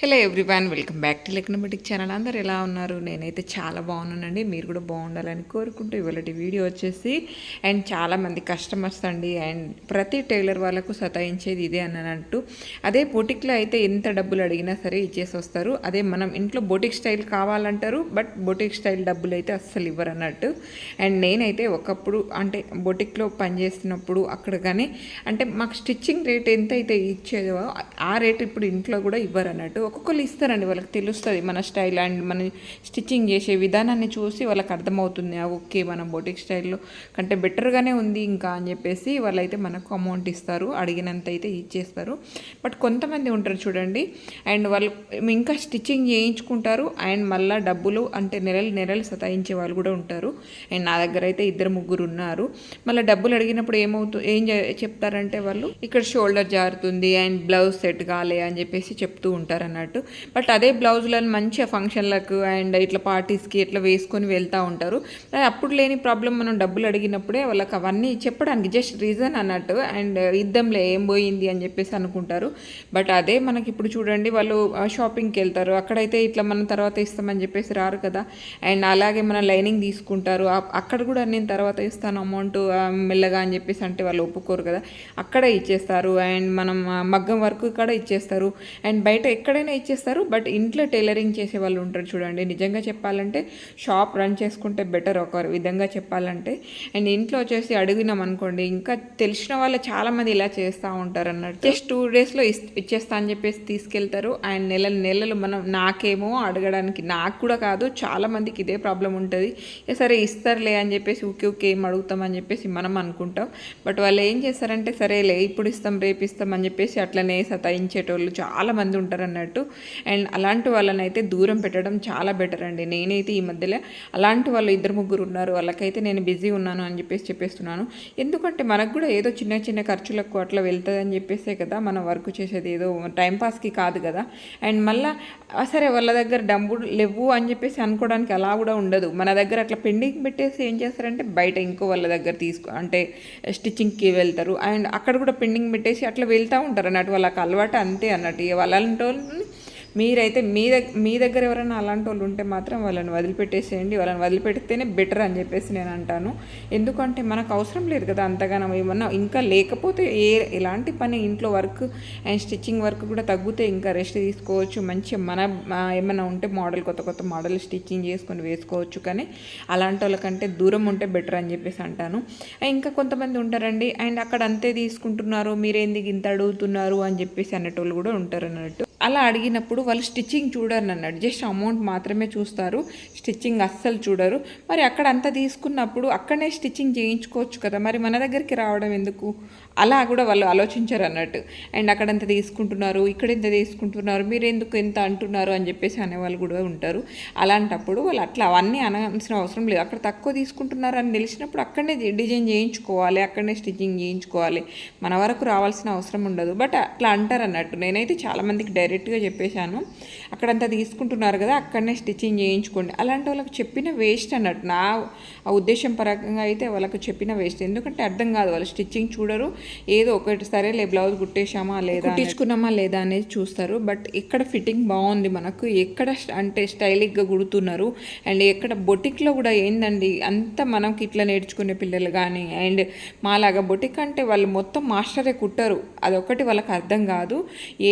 Hello everyone, welcome back to లెక్నమెటిక్ channel. అందరు ఎలా ఉన్నారు? నేనైతే చాలా బాగున్నానండి. మీరు కూడా బాగుండాలని కోరుకుంటూ ఇవాళ వీడియో వచ్చేసి అండ్ చాలామంది కస్టమర్స్ అండి అండ్ ప్రతి టైలర్ వాళ్ళకు సతాయించేది ఇదే అన్నట్టు. అదే బొటిక్లో అయితే ఎంత డబ్బులు అడిగినా సరే ఇచ్చేసి వస్తారు. అదే మనం ఇంట్లో బొటిక్ స్టైల్ కావాలంటారు, బట్ బొటిక్ స్టైల్ డబ్బులు అయితే అస్సలు ఇవ్వరు అన్నట్టు. అండ్ నేనైతే ఒకప్పుడు అంటే బొటిక్లో పనిచేస్తున్నప్పుడు అక్కడ కానీ అంటే మాకు స్టిచ్చింగ్ రేట్ ఎంత అయితే ఇచ్చేదో ఆ రేట్ ఇప్పుడు ఇంట్లో కూడా ఇవ్వరు అన్నట్టు. ఒక్కొక్కరు ఇస్తారండి, వాళ్ళకి తెలుస్తుంది మన స్టైల్ అండ్ మన స్టిచ్చింగ్ చేసే విధానాన్ని చూసి వాళ్ళకి అర్థమవుతుంది, ఓకే మన బొటిక్ స్టైల్లో కంటే బెటర్గానే ఉంది ఇంకా అని చెప్పేసి వాళ్ళైతే మనకు అమౌంట్ ఇస్తారు, అడిగినంత అయితే ఇచ్చేస్తారు. బట్ కొంతమంది ఉంటారు చూడండి, అండ్ వాళ్ళు ఇంకా స్టిచ్చింగ్ చేయించుకుంటారు అండ్ మళ్ళీ డబ్బులు అంటే నెలలు సతాయించే వాళ్ళు కూడా ఉంటారు. అండ్ నా దగ్గర అయితే 2-3 ఉన్నారు. మళ్ళీ డబ్బులు అడిగినప్పుడు ఏం చెప్తారంటే వాళ్ళు ఇక్కడ షోల్డర్ జారుతుంది అండ్ బ్లౌజ్ సెట్ కాలే అని చెప్పేసి చెప్తూ ఉంటారు అన్నట్టు. బట్ అదే బ్లౌజులను మంచిగా ఫంక్షన్లకు అండ్ ఇట్లా పార్టీస్కి ఇట్లా వేసుకొని వెళ్తూ ఉంటారు. అప్పుడు లేని ప్రాబ్లం మనం డబ్బులు అడిగినప్పుడే వాళ్ళకి అవన్నీ చెప్పడానికి జస్ట్ రీజన్ అన్నట్టు, అండ్ ఇద్దంలే ఏం పోయింది అని చెప్పేసి అనుకుంటారు. బట్ అదే మనకి ఇప్పుడు చూడండి, వాళ్ళు షాపింగ్కి వెళ్తారు, అక్కడైతే ఇట్లా మనం తర్వాత ఇస్తామని చెప్పేసి రారు కదా. అండ్ అలాగే మన లైనింగ్ తీసుకుంటారు, అక్కడ కూడా నేను తర్వాత ఇస్తాను అమౌంట్ మెల్లగా అని చెప్పేసి అంటే వాళ్ళు ఒప్పుకోరు కదా, అక్కడే ఇచ్చేస్తారు. అండ్ మనం మగ్గం వర్క్ కూడా ఇచ్చేస్తారు అండ్ బయట ఎక్కడైనా ఇచ్చేస్తారు. బట్ ఇంట్లో టైలరింగ్ చేసే వాళ్ళు ఉంటారు చూడండి, నిజంగా చెప్పాలంటే షాప్ రన్ చేసుకుంటే బెటర్ ఒక విధంగా చెప్పాలంటే. అండ్ ఇంట్లో వచ్చేసి అడిగినాం అనుకోండి, ఇంకా తెలిసిన వాళ్ళు చాలామంది ఇలా చేస్తూ ఉంటారు అన్నట్టు. జస్ట్ 2 డేస్లో ఇచ్చేస్తా అని చెప్పేసి తీసుకెళ్తారు. అండ్ నెలలు మనం నాకేమో అడగడానికి నాకు కూడా కాదు, చాలామందికి ఇదే ప్రాబ్లం ఉంటుంది. సరే ఇస్తారులే అని చెప్పేసి ఊకే ఏం అడుగుతామని చెప్పేసి మనం అనుకుంటాం. బట్ వాళ్ళు ఏం చేస్తారంటే సరేలే ఇప్పుడు ఇస్తాం రేపు ఇస్తాం అని చెప్పేసి అట్లనే సతాయించేటోళ్ళు చాలామంది ఉంటారు అన్నట్టు. అండ్ అలాంటి వాళ్ళని అయితే దూరం పెట్టడం చాలా బెటర్ అండి. నేనైతే ఈ మధ్యలో అలాంటి వాళ్ళు 2-3 ఉన్నారు, వాళ్ళకైతే నేను బిజీ ఉన్నాను అని చెప్పేస్తున్నాను. ఎందుకంటే మనకు కూడా ఏదో చిన్న ఖర్చులకు అట్లా వెళ్తుంది అని చెప్పేసే కదా మనం వర్క్ చేసేది, ఏదో టైంపాస్కి కాదు కదా. అండ్ మళ్ళీ సరే వాళ్ళ దగ్గర డబ్బులు లేవు అని చెప్పేసి అనుకోవడానికి అలా కూడా ఉండదు. మన దగ్గర అట్లా పెండింగ్ పెట్టేసి ఏం చేస్తారంటే బయట ఇంకో వాళ్ళ దగ్గర అంటే స్టిచ్చింగ్కి వెళ్తారు అండ్ అక్కడ కూడా పెండింగ్ పెట్టేసి అట్లా వెళ్తూ ఉంటారు అన్నట్టు. వాళ్ళకి అలవాటు అంతే అన్నట్టు. వాళ్ళంటి మీరైతే మీ దగ్గర ఎవరైనా అలాంటి వాళ్ళు ఉంటే మాత్రం వాళ్ళని వదిలిపెట్టేసేయండి. వాళ్ళని వదిలిపెడితేనే బెటర్ అని చెప్పేసి నేను అంటాను. ఎందుకంటే మనకు అవసరం లేదు కదా అంతగానం. ఏమన్నా ఇంకా లేకపోతే ఎలాంటి పని ఇంట్లో వర్క్ అండ్ స్టిచ్చింగ్ వర్క్ కూడా తగ్గితే ఇంకా రెస్ట్ తీసుకోవచ్చు, మంచిగా ఏమైనా ఉంటే కొత్త మోడల్ స్టిచ్చింగ్ చేసుకొని వేసుకోవచ్చు. కానీ అలాంటి వాళ్ళకంటే దూరం ఉంటే బెటర్ అని చెప్పేసి అంటాను. ఇంకా కొంతమంది ఉంటారండి, అండ్ అక్కడ అంతే తీసుకుంటున్నారు మీరేందుకు ఇంత అడుగుతున్నారు అని చెప్పేసి అనేటోళ్ళు కూడా ఉంటారు అన్నట్టు. అలా అడిగినప్పుడు వాళ్ళు స్టిచ్చింగ్ చూడరు అన్నాడు, జస్ట్ అమౌంట్ మాత్రమే చూస్తారు, స్టిచ్చింగ్ అస్సలు చూడరు. మరి అక్కడ అంతా తీసుకున్నప్పుడు అక్కడనే స్టిచ్చింగ్ చేయించుకోవచ్చు కదా, మరి మన దగ్గరికి రావడం ఎందుకు? అలా కూడా వాళ్ళు ఆలోచించరు అన్నట్టు. అండ్ అక్కడంత తీసుకుంటున్నారు, ఇక్కడ ఎంత తీసుకుంటున్నారు, మీరు ఎందుకు ఎంత అంటున్నారు అని చెప్పేసి అనేవాళ్ళు కూడా ఉంటారు. అలాంటప్పుడు వాళ్ళు అట్లా అవన్నీ అనాల్సిన అవసరం లేదు. అక్కడ తక్కువ తీసుకుంటున్నారు అని తెలిసినప్పుడు అక్కడనే డిజైన్ చేయించుకోవాలి, అక్కడనే స్టిచ్చింగ్ చేయించుకోవాలి, మన వరకు రావాల్సిన అవసరం ఉండదు. బట్ అట్లా అంటారు అన్నట్టు. నేనైతే చాలామందికి డైరెక్ట్గా చెప్పేశాను, అక్కడంతా తీసుకుంటున్నారు కదా అక్కడనే స్టిచ్చింగ్ చేయించుకోండి. అలాంటి వాళ్ళకి చెప్పిన వేస్ట్ అన్నట్టు. నా ఉద్దేశం పరంగా అయితే వాళ్ళకు చెప్పిన వేస్ట్. ఎందుకంటే అర్థం కాదు, వాళ్ళు స్టిచ్చింగ్ చూడరు, ఏదో ఒకటి సరేలే బ్లౌజ్ కుట్టేశామా లేదా కుట్టించుకున్నామా లేదా అనేది చూస్తారు. బట్ ఎక్కడ ఫిట్టింగ్ బాగుంది మనకు, ఎక్కడ అంటే స్టైలిష్గా కుడుతున్నారు, అండ్ ఎక్కడ బొటిక్లో కూడా ఏందండి అంత మనకి ఇట్లా నేర్చుకునే పిల్లలు కానీ అండ్ మాలాగా బొటిక్ అంటే వాళ్ళు మొత్తం మాస్టరే కుట్టరు, అదొకటి వాళ్ళకి అర్థం కాదు.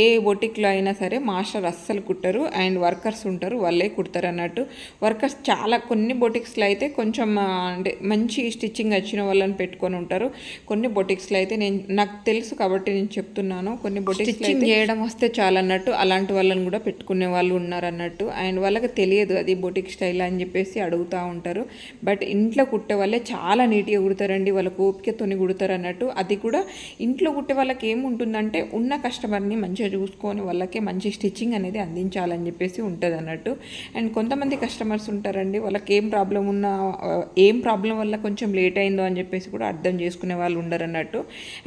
ఏ బొటిక్లో అయినా సరే మాస్టర్ అస్సలు కుట్టరు అండ్ వర్కర్స్ ఉంటారు, వాళ్ళే కుడతారు అన్నట్టు. వర్కర్స్ చాలా కొన్ని బొటిక్స్లో అయితే కొంచెం అంటే మంచి స్టిచ్చింగ్ వచ్చిన వాళ్ళని పెట్టుకొని ఉంటారు. కొన్ని బొటిక్స్లో అయితే నాకు తెలుసు కాబట్టి నేను చెప్తున్నాను, కొన్ని బొటిక్స్ స్టిచ్చింగ్ చేయడం వస్తే చాలా అన్నట్టు అలాంటి వాళ్ళని కూడా పెట్టుకునే వాళ్ళు ఉన్నారు అన్నట్టు. అండ్ వాళ్ళకి తెలియదు అది బొటిక్ స్టైల్ అని చెప్పేసి అడుగుతూ ఉంటారు. బట్ ఇంట్లో కుట్టే వాళ్ళే చాలా నీట్గా కుడతారండి, వాళ్ళకు ఓపికతోని కుడతారు అన్నట్టు. అది కూడా ఇంట్లో కుట్టే వాళ్ళకి ఏముంటుందంటే ఉన్న కస్టమర్ని మంచిగా చూసుకొని వాళ్ళకే మంచి స్టిచ్చింగ్ అనేది అందించాలని చెప్పేసి ఉంటుంది అన్నట్టు. అండ్ కొంతమంది కస్టమర్స్ ఉంటారండి, వాళ్ళకి ఏం ప్రాబ్లం వల్ల కొంచెం లేట్ అయిందో అని చెప్పేసి కూడా అర్థం చేసుకునే వాళ్ళు ఉండరు అన్నట్టు.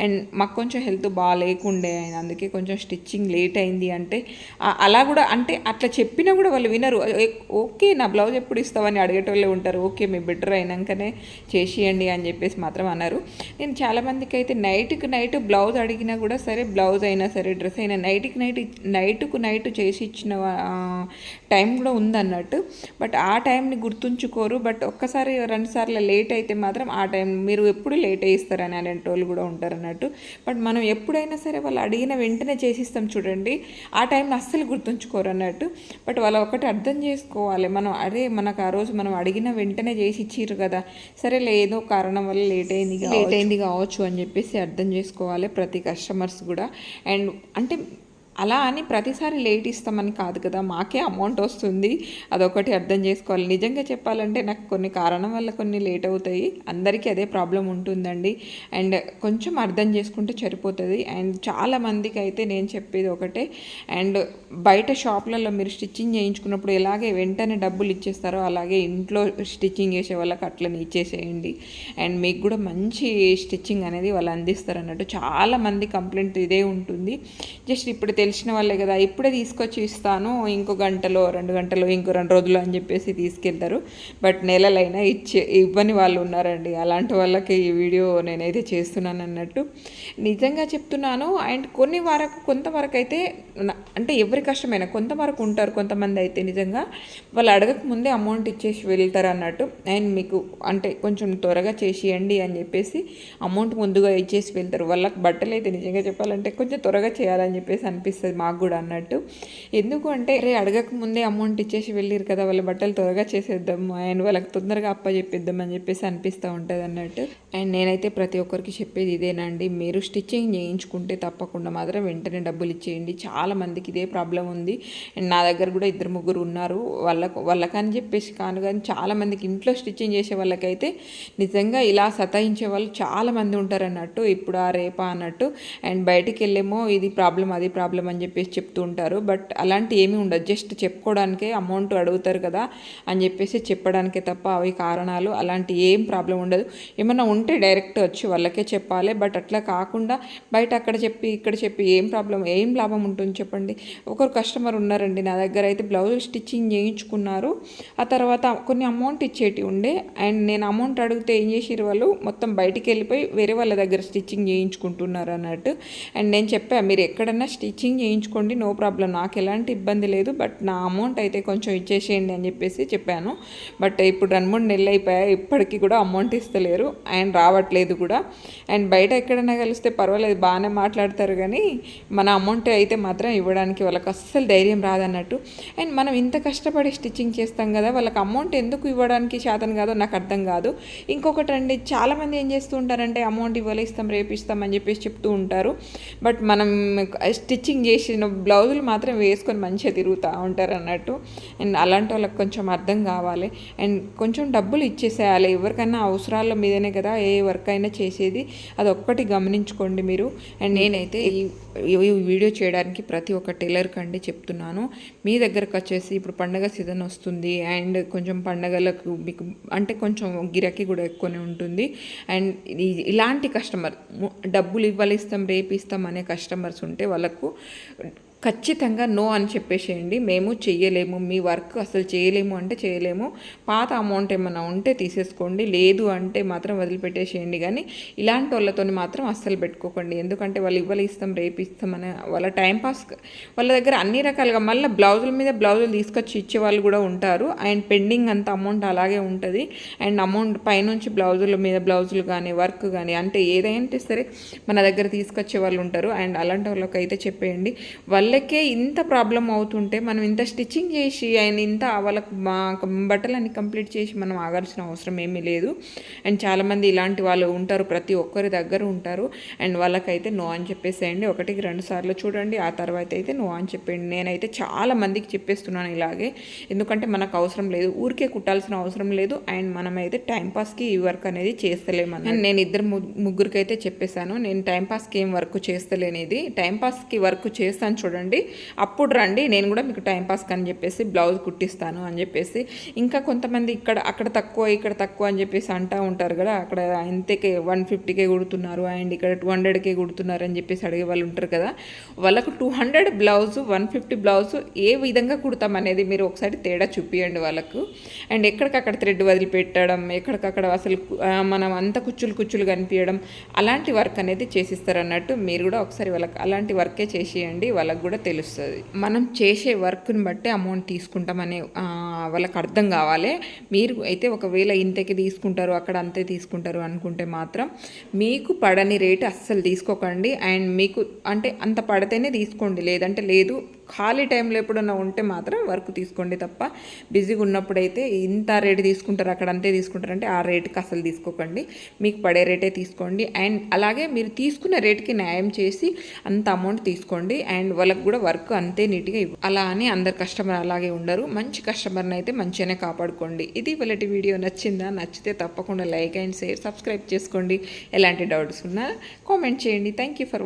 అండ్ మాకు కొంచెం హెల్త్ బాగాలేకుండే అండ్ అందుకే కొంచెం స్టిచ్చింగ్ లేట్ అయింది అంటే అలా కూడా అంటే అట్లా చెప్పినా కూడా వాళ్ళు వినరు. ఓకే నా బ్లౌజ్ ఎప్పుడు ఇస్తావని అడిగేటోళ్ళే ఉంటారు, ఓకే మీ బెటర్ అయినాకనే చేసేయండి అని చెప్పేసి మాత్రం అన్నారు. నేను చాలామందికి అయితే నైట్ బ్లౌజ్ అడిగినా కూడా సరే, బ్లౌజ్ అయినా సరే డ్రెస్ అయినా నైట్కి నైట్ నైట్ చేసి ఇచ్చిన టైం కూడా ఉందన్నట్టు. బట్ ఆ టైంని గుర్తుంచుకోరు. బట్ ఒక్కసారి 2 సార్లు లేట్ అయితే మాత్రం ఆ టైం మీరు ఎప్పుడు లేట్ ఇస్తారని అలాంటి వాళ్ళు కూడా ఉంటారు అన్నట్టు. బట్ మనం ఎప్పుడైనా సరే వాళ్ళు అడిగిన వెంటనే చేసిస్తాం చూడండి, ఆ టైంలో అస్సలు గుర్తుంచుకోరు అన్నట్టు. బట్ వాళ్ళు ఒకటి అర్థం చేసుకోవాలి, మనం అరే మనకు ఆ రోజు మనం అడిగిన వెంటనే చేసి ఇచ్చిర్రు కదా, సరే ఏదో కారణం వల్ల లేట్ అయింది కావచ్చు అని చెప్పేసి అర్థం చేసుకోవాలి ప్రతి కస్టమర్స్ కూడా. అండ్ అంటే అలా అని ప్రతిసారి లేట్ ఇస్తామని కాదు కదా, మాకే అమౌంట్ వస్తుంది, అదొకటి అర్థం చేసుకోవాలి. నిజంగా చెప్పాలంటే నాకు కొన్ని కారణం వల్ల కొన్ని లేట్ అవుతాయి, అందరికీ అదే ప్రాబ్లం ఉంటుందండి. అండ్ కొంచెం అర్థం చేసుకుంటే సరిపోతుంది. అండ్ చాలామందికి అయితే నేను చెప్పేది ఒకటే, అండ్ బయట షాప్లలో మీరు స్టిచ్చింగ్ చేయించుకున్నప్పుడు ఎలాగే వెంటనే డబ్బులు ఇచ్చేస్తారో అలాగే ఇంట్లో స్టిచ్చింగ్ చేసే వాళ్ళకి అట్లనే ఇచ్చేసేయండి. అండ్ మీకు కూడా మంచి స్టిచ్చింగ్ అనేది వాళ్ళు అందిస్తారు అన్నట్టు. చాలామంది కంప్లైంట్ ఇదే ఉంటుంది. జస్ట్ ఇప్పుడు తెలిసిన వాళ్ళే కదా, ఇప్పుడే తీసుకొచ్చి ఇస్తాను, ఇంకో గంటలో 2 గంటలో ఇంకో 2 రోజులు అని చెప్పేసి తీసుకెళ్తారు. బట్ నెలలైనా ఇవ్వని వాళ్ళు ఉన్నారండి. అలాంటి వాళ్ళకి ఈ వీడియో నేనైతే చేస్తున్నాను అన్నట్టు. నిజంగా చెప్తున్నాను. అండ్ కొంతవరకు అయితే అంటే ఎవరి కష్టమైనా కొంతవరకు ఉంటారు. కొంతమంది అయితే నిజంగా వాళ్ళు అడగక ముందే అమౌంట్ ఇచ్చేసి వెళ్తారు అన్నట్టు. అండ్ మీకు అంటే కొంచెం త్వరగా చేసియండి అని చెప్పేసి అమౌంట్ ముందుగా ఇచ్చేసి వెళ్తారు. వాళ్ళకి బట్టలు అయితే నిజంగా చెప్పాలంటే కొంచెం త్వరగా చేయాలని చెప్పేసి అనిపిస్తుంది మాకు కూడా అన్నట్టు. ఎందుకు అంటే అడగక ముందే అమౌంట్ ఇచ్చేసి వెళ్ళారు కదా, వాళ్ళ బట్టలు త్వరగా చేసేద్దాం అండ్ వాళ్ళకి తొందరగా చెప్పిద్దాం అని చెప్పేసి అనిపిస్తూ ఉంటుంది అన్నట్టు. అండ్ నేనైతే ప్రతి ఒక్కరికి చెప్పేది ఇదేనండి, మీరు స్టిచ్చింగ్ చేయించుకుంటే తప్పకుండా మాత్రం వెంటనే డబ్బులు ఇచ్చేయండి. చాలా మందికి ఇదే ప్రాబ్లం ఉంది. అండ్ నా దగ్గర కూడా 2-3 ఉన్నారు. వాళ్ళకని చెప్పేసి కాను, కానీ చాలామందికి ఇంట్లో స్టిచ్చింగ్ చేసే వాళ్ళకైతే నిజంగా ఇలా సతాయించే వాళ్ళు చాలామంది ఉంటారు అన్నట్టు, ఇప్పుడు రేపా అన్నట్టు. అండ్ బయటికి వెళ్ళేమో ఇది ప్రాబ్లం అది ప్రాబ్లం అని చెప్పేసి చెప్తూ ఉంటారు. బట్ అలాంటి ఏమీ ఉండదు, జస్ట్ చెప్పుకోవడానికే అమౌంట్ అడుగుతారు కదా అని చెప్పేసి చెప్పడానికే తప్ప అవి కారణాలు అలాంటి ఏం ప్రాబ్లం ఉండదు. ఏమన్నా ఉంటే డైరెక్ట్ వచ్చి వాళ్ళకే చెప్పాలి. బట్ అట్లా కాకుండా బయట అక్కడ చెప్పి ఇక్కడ చెప్పి ఏం లాభం ఉంటుంది చెప్పండి. ఒకరు కస్టమర్ ఉన్నారండి నా దగ్గర, అయితే బ్లౌజ్ స్టిచ్చింగ్ చేయించుకున్నారు, ఆ తర్వాత కొన్ని అమౌంట్ ఇచ్చేటి ఉండే. అండ్ నేను అమౌంట్ అడిగితే ఏం చేసిరు వాళ్ళు మొత్తం బయటికి వెళ్ళిపోయి వేరే వాళ్ళ దగ్గర స్టిచ్చింగ్ చేయించుకుంటున్నారు అన్నట్టు. అండ్ నేను చెప్పాను మీరు ఎక్కడన్నా స్టిచ్చింగ్ చేయించుకోండి, నో ప్రాబ్లం, నాకు ఎలాంటి ఇబ్బంది లేదు, బట్ నా అమౌంట్ అయితే కొంచెం ఇచ్చేసేయండి అని చెప్పేసి చెప్పాను. బట్ ఇప్పుడు 2-3 నెలలు అయిపోయాయి, ఇప్పటికీ కూడా అమౌంట్ ఇస్తలేరు అండ్ రావట్లేదు కూడా. అండ్ బయట ఎక్కడైనా కలిస్తే పర్వాలేదు బాగానే మాట్లాడతారు, కానీ మన అమౌంట్ అయితే మాత్రం ఇవ్వడానికి వాళ్ళకి అస్సలు ధైర్యం రాదన్నట్టు. అండ్ మనం ఇంత కష్టపడి స్టిచ్చింగ్ చేస్తాం కదా, వాళ్ళకి అమౌంట్ ఎందుకు ఇవ్వడానికి శాతం కాదో నాకు అర్థం కాదు. ఇంకొకటి అండి, చాలామంది ఏం చేస్తూ ఉంటారంటే అమౌంట్ ఇస్తాం రేపు ఇస్తాం అని చెప్పేసి చెప్తూ ఉంటారు. బట్ మనం స్టిచ్చింగ్ చేసిన బ్లౌజులు మాత్రం వేసుకొని మంచిగా తిరుగుతూ ఉంటారు అన్నట్టు. అండ్ అలాంటి వాళ్ళకి కొంచెం అర్థం కావాలి. అండ్ కొంచెం డబ్బులు ఇచ్చేసేయాలి. ఎవరికైనా అవసరాల మీదనే కదా ఏ వర్క్ అయినా చేసేది, అది ఒక్కటి గమనించుకోండి మీరు. అండ్ నేనైతే ఈ వీడియో చేయడానికి ప్రతి ఒక్క టైలర్కి అండి చెప్తున్నాను, మీ దగ్గరకు వచ్చేసి ఇప్పుడు పండగ సీజన్ వస్తుంది అండ్ కొంచెం పండగలకు మీకు అంటే కొంచెం గిరాకీ కూడా ఎక్కువనే ఉంటుంది. అండ్ ఇలాంటి కస్టమర్ డబ్బులు ఇస్తాం రేపు ఇస్తాం అనే కస్టమర్స్ ఉంటే వాళ్ళకు ఖచ్చితంగా నో అని చెప్పేసేయండి. మేము చెయ్యలేము, మీ వర్క్ అసలు చేయలేము అంటే చేయలేము, పాత అమౌంట్ ఏమైనా ఉంటే తీసేసుకోండి, లేదు అంటే మాత్రం వదిలిపెట్టేసేయండి. కానీ ఇలాంటి వాళ్ళతో మాత్రం అస్సలు పెట్టుకోకండి. ఎందుకంటే వాళ్ళు ఇస్తాం రేపు ఇస్తామని వాళ్ళ టైంపాస్, వాళ్ళ దగ్గర అన్ని రకాలుగా మళ్ళీ బ్లౌజుల మీద బ్లౌజులు తీసుకొచ్చి ఇచ్చే వాళ్ళు కూడా ఉంటారు. అండ్ పెండింగ్ అంత అమౌంట్ అలాగే ఉంటుంది. అండ్ అమౌంట్ పైనుంచి బ్లౌజుల మీద బ్లౌజులు కానీ వర్క్ కానీ అంటే ఏదైనా సరే మన దగ్గర తీసుకొచ్చే వాళ్ళు ఉంటారు. అండ్ అలాంటి వాళ్ళకి అయితే చెప్పేయండి. వాళ్ళకే ఇంత ప్రాబ్లం అవుతుంటే మనం ఇంత స్టిచ్చింగ్ చేసి ఆయన ఇంత వాళ్ళకు మా బట్టలన్నీ కంప్లీట్ చేసి మనం ఆగాల్సిన అవసరం ఏమీ లేదు. అండ్ చాలామంది ఇలాంటి వాళ్ళు ఉంటారు, ప్రతి ఒక్కరి దగ్గర ఉంటారు. అండ్ వాళ్ళకైతే నో అని చెప్పేసేయండి. 1-2 సార్లు చూడండి, ఆ తర్వాత అయితే నో అని చెప్పండి. నేనైతే చాలా మందికి చెప్పేస్తున్నాను ఇలాగే, ఎందుకంటే మనకు అవసరం లేదు, ఊరికే కుట్టాల్సిన అవసరం లేదు. అండ్ మనమైతే టైంపాస్కి ఈ వర్క్ అనేది చేస్తలేమని నేను 2-3 అయితే చెప్పేశాను. నేను టైంపాస్కి ఏం వర్క్ చేస్తలేనిది, టైంపాస్కి వర్క్ చేస్తాను చూడండి, అప్పుడు రండి, నేను కూడా మీకు టైంపాస్కి అని చెప్పేసి బ్లౌజ్ కుట్టిస్తాను అని చెప్పేసి. ఇంకా కొంతమంది అక్కడ తక్కువ ఇక్కడ తక్కువ అని చెప్పేసి అంటూ ఉంటారు కదా, అక్కడ ఇంతకే 150కే కుడుతున్నారు అండ్ ఇక్కడ 200కే కుడుతున్నారు అని చెప్పేసి అడిగే వాళ్ళు ఉంటారు కదా, వాళ్ళకు 200 బ్లౌజు 150 బ్లౌజు ఏ విధంగా కుడతాం అనేది మీరు ఒకసారి తేడా చూపియండి వాళ్ళకు. అండ్ ఎక్కడికక్కడ థ్రెడ్ వదిలిపెట్టడం, ఎక్కడికక్కడ అసలు మనం అంత కుచ్చులు కనిపించడం, అలాంటి వర్క్ అనేది చేసిస్తారు అన్నట్టు. మీరు కూడా ఒకసారి వాళ్ళకి అలాంటి వర్కే చేసేయండి, వాళ్ళకు కూడా తెలుస్తుంది. మనం చేసే వర్క్ని బట్టి అమౌంట్ తీసుకుంటామనే వాళ్ళకి అర్థం కావాలి. మీరు అయితే ఒకవేళ ఇంతకి తీసుకుంటారు అక్కడ అంతే తీసుకుంటారు అనుకుంటే మాత్రం మీకు పడని రేటు అస్సలు తీసుకోకండి. అండ్ మీకు అంటే అంత పడితేనే తీసుకోండి, లేదంటే లేదు. ఖాళీ టైంలో ఎప్పుడన్నా ఉంటే మాత్రం వర్క్ తీసుకోండి తప్ప బిజీగా ఉన్నప్పుడైతే ఇంత రేటు తీసుకుంటారు అక్కడ అంతే తీసుకుంటారంటే ఆ రేటుకి అసలు తీసుకోకండి. మీకు పడే రేటే తీసుకోండి. అండ్ అలాగే మీరు తీసుకున్న రేటుకి న్యాయం చేసి అంత అమౌంట్ తీసుకోండి. అండ్ వాళ్ళకి కూడా వర్క్ అంతే నీట్గా అలా అని అందరు కస్టమర్ అలాగే ఉండరు. మంచి కస్టమర్ని అయితే మంచిగానే కాపాడుకోండి. ఇది వాళ్ళ వీడియో నచ్చిందా? నచ్చితే తప్పకుండా లైక్ అండ్ షేర్, సబ్స్క్రైబ్ చేసుకోండి. ఎలాంటి డౌట్స్ ఉన్నా కామెంట్ చేయండి. Thank you for